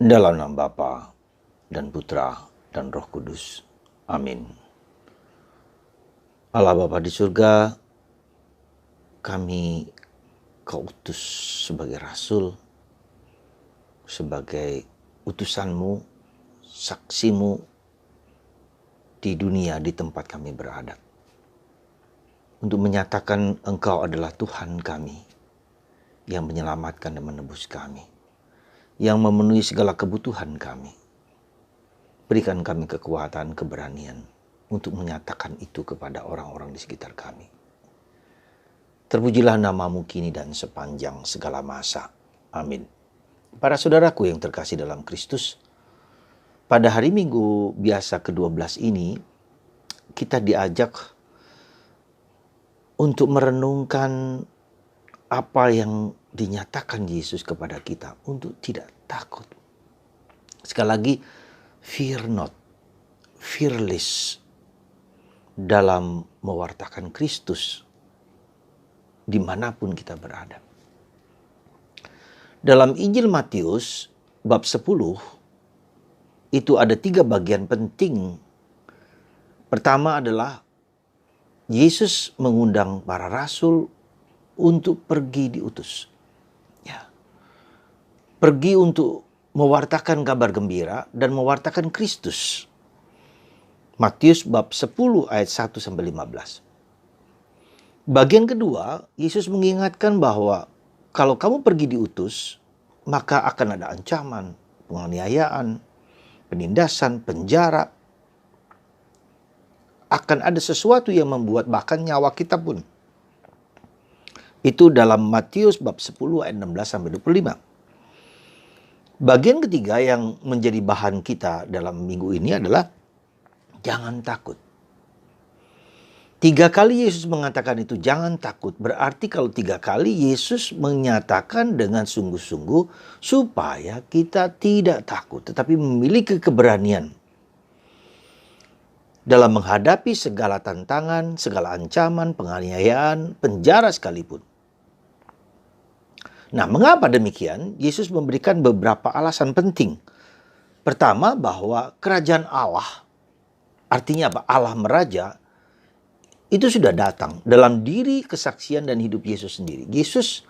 Dalam nama Bapa dan Putra dan Roh Kudus. Amin. Allah Bapa di surga, kami Kau utus sebagai rasul, sebagai utusanmu, saksimu di dunia, di tempat kami berada. Untuk menyatakan Engkau adalah Tuhan kami, yang menyelamatkan dan menebus kami, yang memenuhi segala kebutuhan kami. Berikan kami kekuatan, keberanian untuk menyatakan itu kepada orang-orang di sekitar kami. Terpujilah namamu kini dan sepanjang segala masa. Amin. Para saudaraku yang terkasih dalam Kristus, pada hari Minggu biasa ke-12 ini, kita diajak untuk merenungkan apa yang dinyatakan Yesus kepada kita untuk tidak takut. Sekali lagi, fear not, fearless dalam mewartakan Kristus dimanapun kita berada. Dalam Injil Matius bab 10 itu ada 3 bagian penting. Pertama adalah Yesus mengundang para rasul untuk pergi diutus. Ya. Pergi untuk mewartakan kabar gembira dan mewartakan Kristus. Matius bab 10 ayat 1 sampai 15. Bagian kedua, Yesus mengingatkan bahwa kalau kamu pergi diutus, maka akan ada ancaman, penganiayaan, penindasan, penjara. Akan ada sesuatu yang membuat bahkan nyawa kita pun. Itu dalam Matius bab 10 ayat 16 sampai 25. Bagian ketiga yang menjadi bahan kita dalam minggu ini adalah jangan takut. 3 kali Yesus mengatakan itu jangan takut. Berarti kalau 3 kali Yesus menyatakan dengan sungguh-sungguh supaya kita tidak takut, tetapi memiliki keberanian dalam menghadapi segala tantangan, segala ancaman, penganiayaan, penjara sekalipun. Nah, mengapa demikian? Yesus memberikan beberapa alasan penting. Pertama, bahwa kerajaan Allah, artinya apa? Allah meraja, itu sudah datang dalam diri, kesaksian, dan hidup Yesus sendiri. Yesus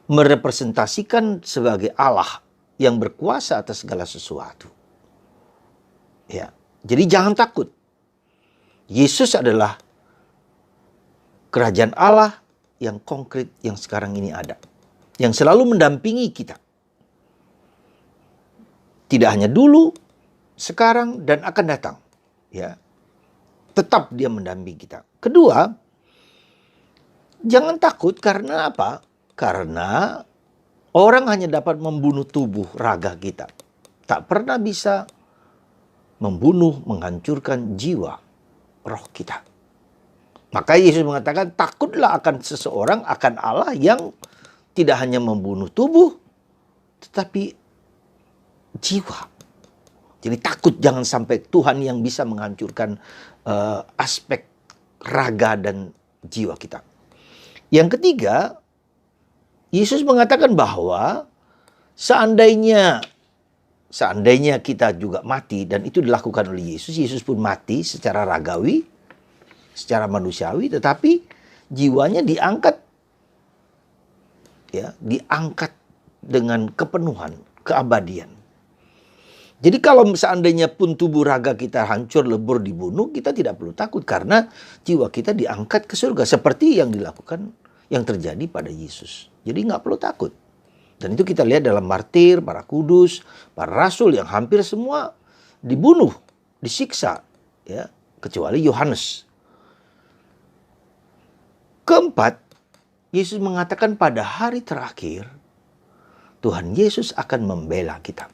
merepresentasikan sebagai Allah yang berkuasa atas segala sesuatu. Ya, jadi jangan takut. Yesus adalah kerajaan Allah yang konkret yang sekarang ini ada, yang selalu mendampingi kita. Tidak hanya dulu, sekarang, dan akan datang. Ya, tetap dia mendampingi kita. Kedua, jangan takut karena apa? Karena orang hanya dapat membunuh tubuh raga kita. Tak pernah bisa membunuh, menghancurkan jiwa, roh kita. Maka Yesus mengatakan takutlah akan seseorang, akan Allah yang tidak hanya membunuh tubuh, tetapi jiwa. Jadi takut jangan sampai Tuhan yang bisa menghancurkan aspek raga dan jiwa kita. Yang ketiga, Yesus mengatakan bahwa seandainya kita juga mati, dan itu dilakukan oleh Yesus, Yesus pun mati secara ragawi, secara manusiawi, tetapi jiwanya diangkat, ya, diangkat dengan kepenuhan, keabadian. Jadi kalau seandainya pun tubuh raga kita hancur, lebur, dibunuh, kita tidak perlu takut karena jiwa kita diangkat ke surga seperti yang dilakukan, yang terjadi pada Yesus. Jadi nggak perlu takut. Dan itu kita lihat dalam martir, para kudus, para rasul yang hampir semua dibunuh, disiksa, ya, kecuali Yohanes. Keempat, Yesus mengatakan pada hari terakhir Tuhan Yesus akan membela kita.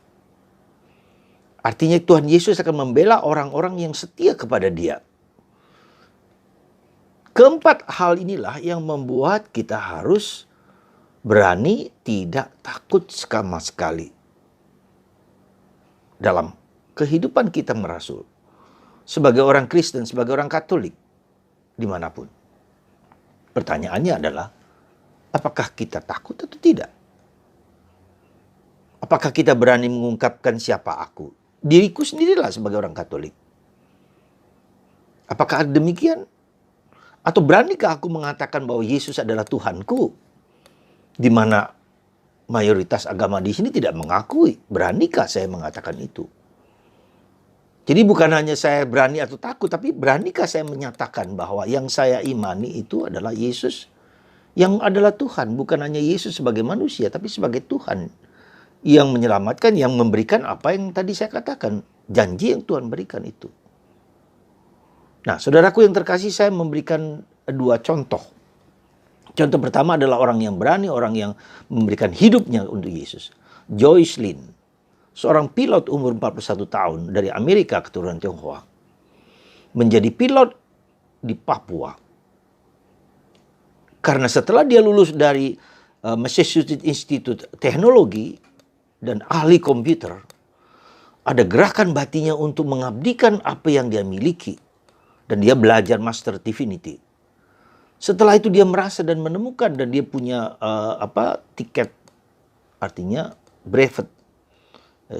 Artinya Tuhan Yesus akan membela orang-orang yang setia kepada Dia. Keempat hal inilah yang membuat kita harus berani tidak takut sama sekali dalam kehidupan kita merasul. Sebagai orang Kristen, sebagai orang Katolik, dimanapun. Pertanyaannya adalah, apakah kita takut atau tidak? Apakah kita berani mengungkapkan siapa aku? Diriku sendirilah sebagai orang Katolik. Apakah demikian? Atau beranikah aku mengatakan bahwa Yesus adalah Tuhanku? Di mana mayoritas agama di sini tidak mengakui. Beranikah saya mengatakan itu? Jadi bukan hanya saya berani atau takut, tapi beranikah saya menyatakan bahwa yang saya imani itu adalah Yesus yang adalah Tuhan. Bukan hanya Yesus sebagai manusia, tapi sebagai Tuhan yang menyelamatkan, yang memberikan apa yang tadi saya katakan. Janji yang Tuhan berikan itu. Nah, saudaraku yang terkasih, saya memberikan dua contoh. Contoh pertama adalah orang yang berani, orang yang memberikan hidupnya untuk Yesus. Joyce Lin, seorang pilot umur 41 tahun dari Amerika keturunan Tionghoa. Menjadi pilot di Papua. Karena setelah dia lulus dari Massachusetts Institute Teknologi dan ahli komputer, ada gerakan batinnya untuk mengabdikan apa yang dia miliki. Dan dia belajar Master Divinity. Setelah itu dia merasa dan menemukan dan dia punya tiket, artinya brevet,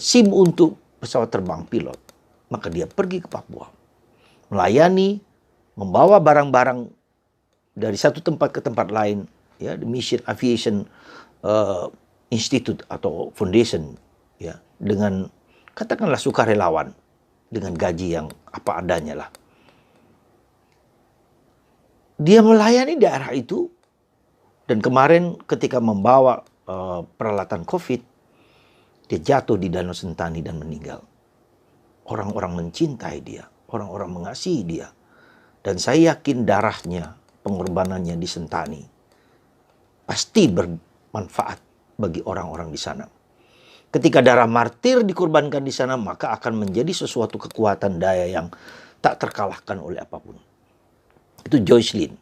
SIM untuk pesawat terbang pilot. Maka dia pergi ke Papua. Melayani, membawa barang-barang dari satu tempat ke tempat lain, ya, the Mission Aviation Institute atau Foundation, ya, dengan katakanlah sukarelawan, dengan gaji yang apa adanya lah. Dia melayani daerah itu, dan kemarin ketika membawa peralatan COVID, dia jatuh di Danau Sentani dan meninggal. Orang-orang mencintai dia, orang-orang mengasihi dia. Dan saya yakin darahnya, pengorbanannya di Sentani pasti bermanfaat bagi orang-orang di sana. Ketika darah martir dikorbankan di sana, maka akan menjadi sesuatu kekuatan daya yang tak terkalahkan oleh apapun. Itu Joyce Lin.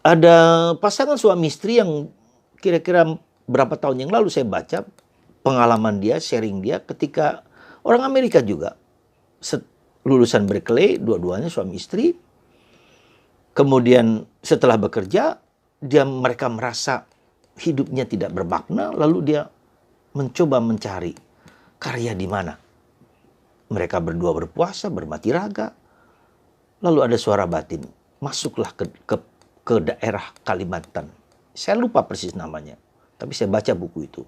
Ada pasangan suami istri yang kira-kira berapa tahun yang lalu saya baca pengalaman dia, sharing dia ketika orang Amerika juga. Lulusan Berkeley, dua-duanya suami istri. Kemudian setelah bekerja, mereka merasa hidupnya tidak bermakna, lalu dia mencoba mencari karya di mana. Mereka berdua berpuasa, bermati raga. Lalu ada suara batin, masuklah ke daerah Kalimantan. Saya lupa persis namanya, tapi saya baca buku itu.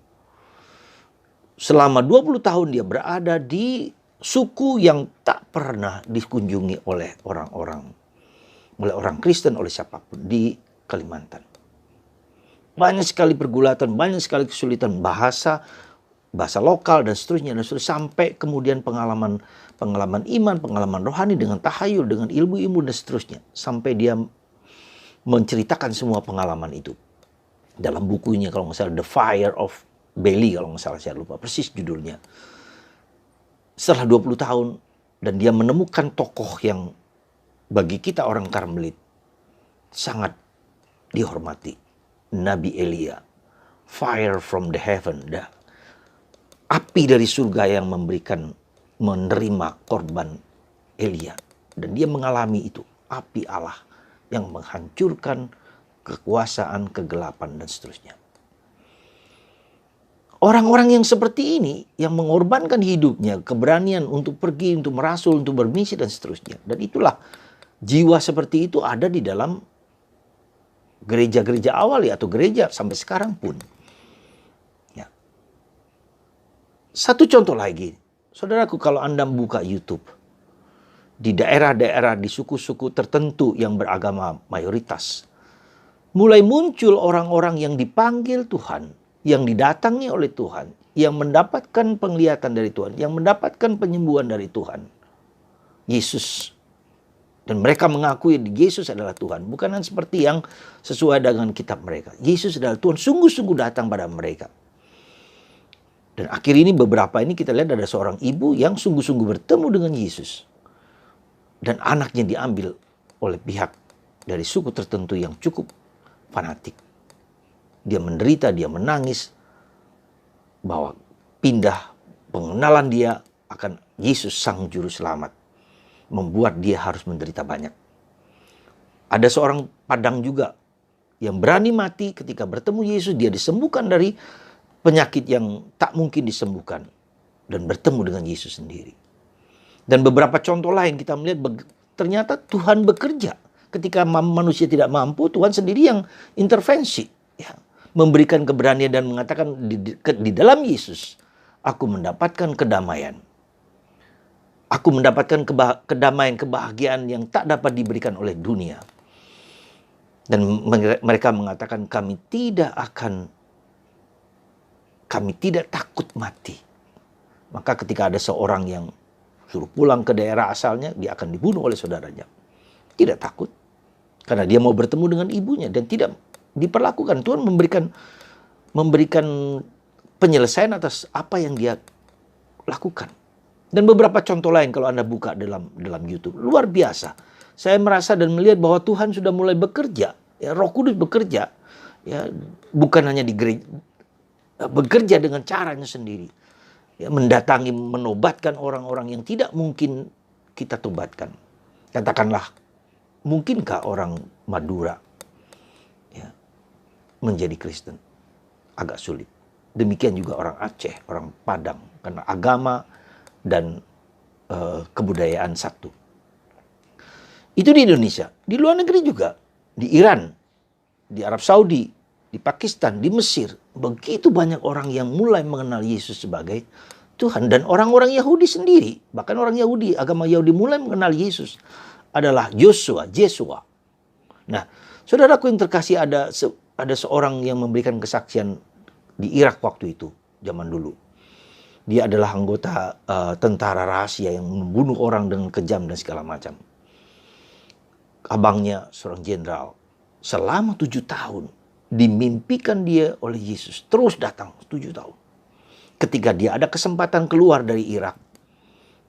Selama 20 tahun dia berada di suku yang tak pernah dikunjungi oleh orang Kristen, oleh siapapun di Kalimantan. Banyak sekali pergulatan, banyak sekali kesulitan bahasa lokal dan seterusnya, sampai kemudian pengalaman iman, pengalaman rohani dengan tahayul, dengan ilmu-ilmu dan seterusnya, sampai dia menceritakan semua pengalaman itu dalam bukunya, kalau nggak salah The Fire of Bailey, kalau nggak salah, saya lupa persis judulnya. Setelah 20 tahun dan dia menemukan tokoh yang bagi kita orang Karmelit sangat dihormati, Nabi Elia, fire from the heaven, api dari surga yang menerima korban Elia. Dan dia mengalami itu, api Allah yang menghancurkan kekuasaan, kegelapan, dan seterusnya. Orang-orang yang seperti ini, yang mengorbankan hidupnya, keberanian untuk pergi, untuk merasul, untuk bermisi, dan seterusnya. Dan itulah, jiwa seperti itu ada di dalam gereja-gereja awal, atau gereja sampai sekarang pun. Satu contoh lagi, saudaraku, kalau Anda buka YouTube, di daerah-daerah, di suku-suku tertentu yang beragama mayoritas, mulai muncul orang-orang yang dipanggil Tuhan, yang didatangi oleh Tuhan, yang mendapatkan penglihatan dari Tuhan, yang mendapatkan penyembuhan dari Tuhan, Yesus. Dan mereka mengakui Yesus adalah Tuhan, bukan seperti yang sesuai dengan kitab mereka. Yesus adalah Tuhan, sungguh-sungguh datang pada mereka. Dan akhir ini, beberapa ini kita lihat ada seorang ibu yang sungguh-sungguh bertemu dengan Yesus. Dan anaknya diambil oleh pihak dari suku tertentu yang cukup fanatik. Dia menderita, dia menangis, bahwa pindah pengenalan dia akan Yesus sang juru selamat, membuat dia harus menderita banyak. Ada seorang padang juga yang berani mati ketika bertemu Yesus. Dia disembuhkan dari penyakit yang tak mungkin disembuhkan dan bertemu dengan Yesus sendiri. Dan beberapa contoh lain kita melihat ternyata Tuhan bekerja. Ketika manusia tidak mampu, Tuhan sendiri yang intervensi, ya, memberikan keberanian dan mengatakan di dalam Yesus aku mendapatkan kedamaian. Aku mendapatkan kedamaian, kebahagiaan yang tak dapat diberikan oleh dunia. Dan mereka mengatakan kami tidak takut mati. Maka ketika ada seorang yang suruh pulang ke daerah asalnya, dia akan dibunuh oleh saudaranya. Tidak takut. Karena dia mau bertemu dengan ibunya dan tidak diperlakukan. Tuhan memberikan penyelesaian atas apa yang dia lakukan. Dan beberapa contoh lain kalau Anda buka dalam YouTube. Luar biasa. Saya merasa dan melihat bahwa Tuhan sudah mulai bekerja. Ya, Roh Kudus bekerja. Ya, bukan hanya di gereja. Bekerja dengan caranya sendiri. Ya, mendatangi, menobatkan orang-orang yang tidak mungkin kita tobatkan. Katakanlah, mungkinkah orang Madura ya, menjadi Kristen? Agak sulit. Demikian juga orang Aceh, orang Padang. Karena agama dan kebudayaan satu. Itu di Indonesia. Di luar negeri juga. Di Iran, di Arab Saudi, di Pakistan, di Mesir. Begitu banyak orang yang mulai mengenal Yesus sebagai Tuhan. Dan orang-orang Yahudi sendiri, bahkan orang Yahudi, agama Yahudi mulai mengenal Yesus adalah Yosua. Nah, saudaraku yang terkasih, ada seorang yang memberikan kesaksian di Irak waktu itu, zaman dulu. Dia adalah anggota tentara rahasia yang membunuh orang dengan kejam dan segala macam. Abangnya seorang jenderal. Selama 7 tahun dimimpikan dia oleh Yesus. Terus datang 7 tahun. Ketika dia ada kesempatan keluar dari Irak,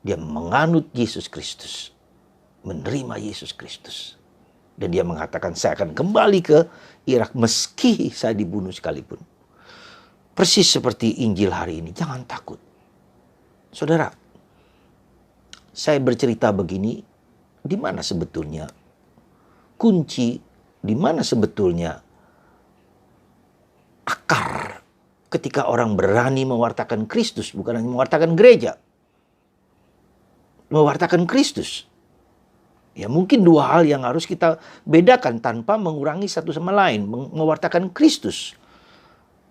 dia menganut Yesus Kristus. Menerima Yesus Kristus. Dan dia mengatakan, saya akan kembali ke Irak meski saya dibunuh sekalipun. Persis seperti Injil hari ini. Jangan takut. Saudara, saya bercerita begini, di mana sebetulnya kunci, di mana sebetulnya akar ketika orang berani mewartakan Kristus, bukan hanya mewartakan gereja, mewartakan Kristus. Ya, mungkin 2 hal yang harus kita bedakan tanpa mengurangi satu sama lain. Mewartakan Kristus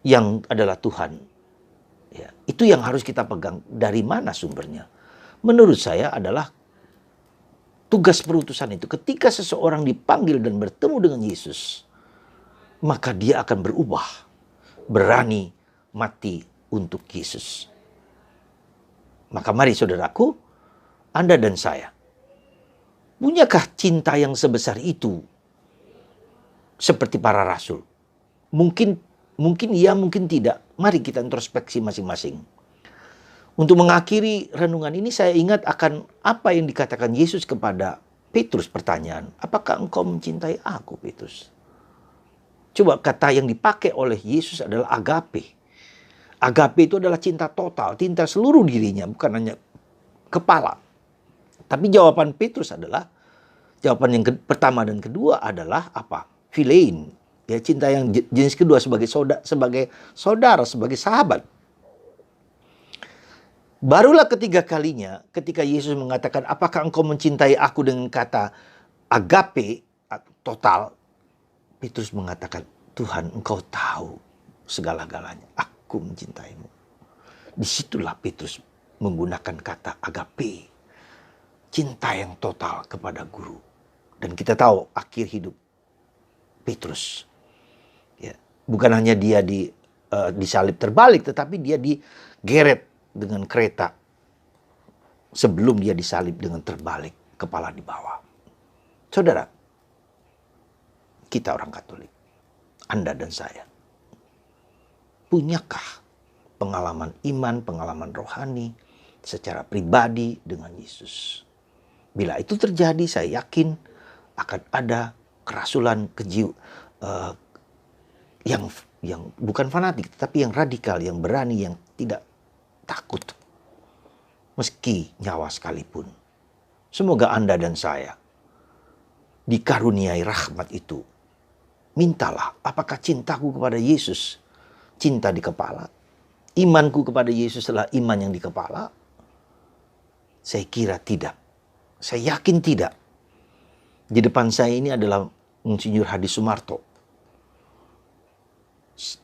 yang adalah Tuhan. Ya, itu yang harus kita pegang. Dari mana sumbernya? Menurut saya adalah tugas perutusan itu. Ketika seseorang dipanggil dan bertemu dengan Yesus, maka dia akan berubah. Berani mati untuk Yesus. Maka mari saudaraku, Anda dan saya, punyakah cinta yang sebesar itu seperti para rasul? Mungkin iya, mungkin tidak. Mari kita introspeksi masing-masing. Untuk mengakhiri renungan ini, saya ingat akan apa yang dikatakan Yesus kepada Petrus. Pertanyaan, apakah engkau mencintai aku, Petrus? Coba kata yang dipakai oleh Yesus adalah agape. Agape itu adalah cinta total, cinta seluruh dirinya, bukan hanya kepala. Tapi jawaban Petrus adalah, jawaban yang pertama dan kedua adalah apa? Philein. Ya, cinta yang jenis kedua sebagai saudara, sebagai sahabat. Barulah ketiga kalinya ketika Yesus mengatakan, apakah engkau mencintai aku dengan kata agape, total. Petrus mengatakan, Tuhan, engkau tahu segala-galanya. Aku mencintaimu. Disitulah Petrus menggunakan kata agape. Cinta yang total kepada guru. Dan kita tahu akhir hidup Petrus. Ya, bukan hanya dia disalib terbalik, tetapi dia digeret dengan kereta sebelum dia disalib dengan terbalik, kepala di bawah. Saudara, kita orang Katolik, Anda dan saya, punyakah pengalaman iman, pengalaman rohani secara pribadi dengan Yesus? Bila itu terjadi, saya yakin akan ada kerasulan yang bukan fanatik, tapi yang radikal, yang berani, yang tidak takut meski nyawa sekalipun. Semoga Anda dan saya dikaruniai rahmat itu. Mintalah, apakah cintaku kepada Yesus cinta di kepala, Imanku kepada Yesus adalah iman yang di kepala? Saya kira tidak. Saya yakin tidak. Di depan saya ini adalah Insinyur Hadi Sumarto.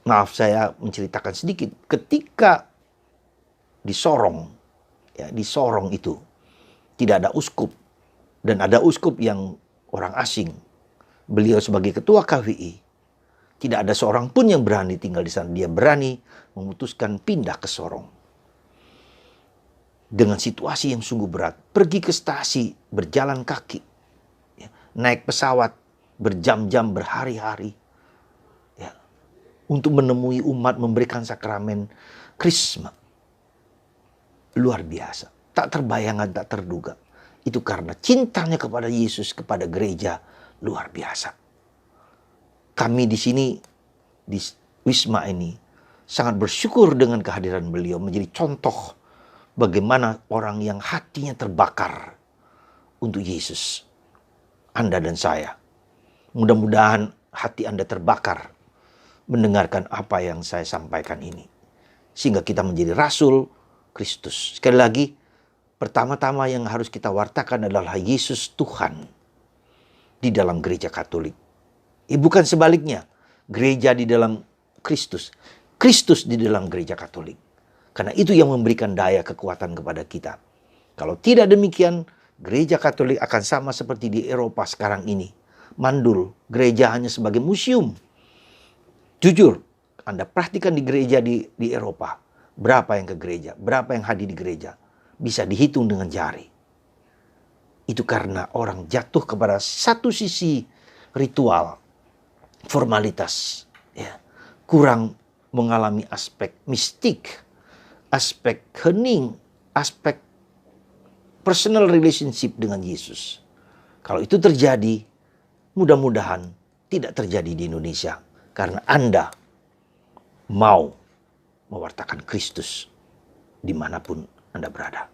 Maaf, saya menceritakan sedikit. Ketika di Sorong, di Sorong itu tidak ada uskup, dan ada uskup yang orang asing. Beliau sebagai ketua KWI, tidak ada seorang pun yang berani tinggal di sana. Dia berani memutuskan pindah ke Sorong. Dengan situasi yang sungguh berat, pergi ke stasi, berjalan kaki, naik pesawat, berjam-jam, berhari-hari, untuk menemui umat, memberikan sakramen Krisma. Luar biasa, tak terbayangkan, tak terduga. Itu karena cintanya kepada Yesus, kepada gereja, luar biasa. Kami di sini, di Wisma ini, sangat bersyukur dengan kehadiran beliau, menjadi contoh bagaimana orang yang hatinya terbakar untuk Yesus. Anda dan saya, mudah-mudahan hati Anda terbakar mendengarkan apa yang saya sampaikan ini, sehingga kita menjadi rasul Kristus. Sekali lagi, pertama-tama yang harus kita wartakan adalah Yesus Tuhan di dalam gereja Katolik. Bukan sebaliknya, gereja di dalam Kristus, Kristus di dalam gereja Katolik. Karena itu yang memberikan daya kekuatan kepada kita. Kalau tidak demikian, gereja Katolik akan sama seperti di Eropa sekarang ini. Mandul, gereja hanya sebagai museum. Jujur, Anda perhatikan di gereja di Eropa, berapa yang ke gereja, berapa yang hadir di gereja, bisa dihitung dengan jari. Itu karena orang jatuh kepada satu sisi ritual, formalitas, kurang mengalami aspek mistik, aspek hening, aspek personal relationship dengan Yesus. Kalau itu terjadi, mudah-mudahan tidak terjadi di Indonesia. Karena Anda mau mewartakan Kristus dimanapun Anda berada.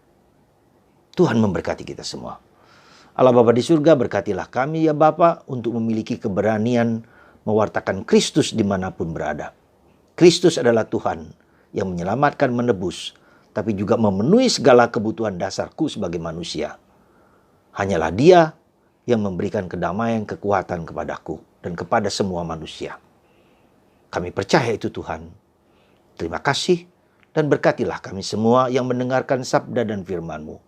Tuhan memberkati kita semua. Allah Bapa di surga, berkatilah kami ya Bapa untuk memiliki keberanian mewartakan Kristus dimanapun berada. Kristus adalah Tuhan yang menyelamatkan, menebus, tapi juga memenuhi segala kebutuhan dasarku sebagai manusia. Hanyalah Dia yang memberikan kedamaian, kekuatan kepadaku dan kepada semua manusia. Kami percaya itu Tuhan. Terima kasih dan berkatilah kami semua yang mendengarkan sabda dan firman-Mu,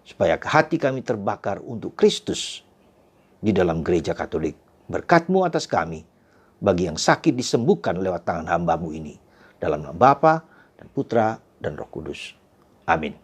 supaya hati kami terbakar untuk Kristus di dalam gereja Katolik. Berkat-Mu atas kami, bagi yang sakit disembuhkan lewat tangan hamba-Mu ini. Dalam nama Bapa dan Putra dan Roh Kudus. Amin.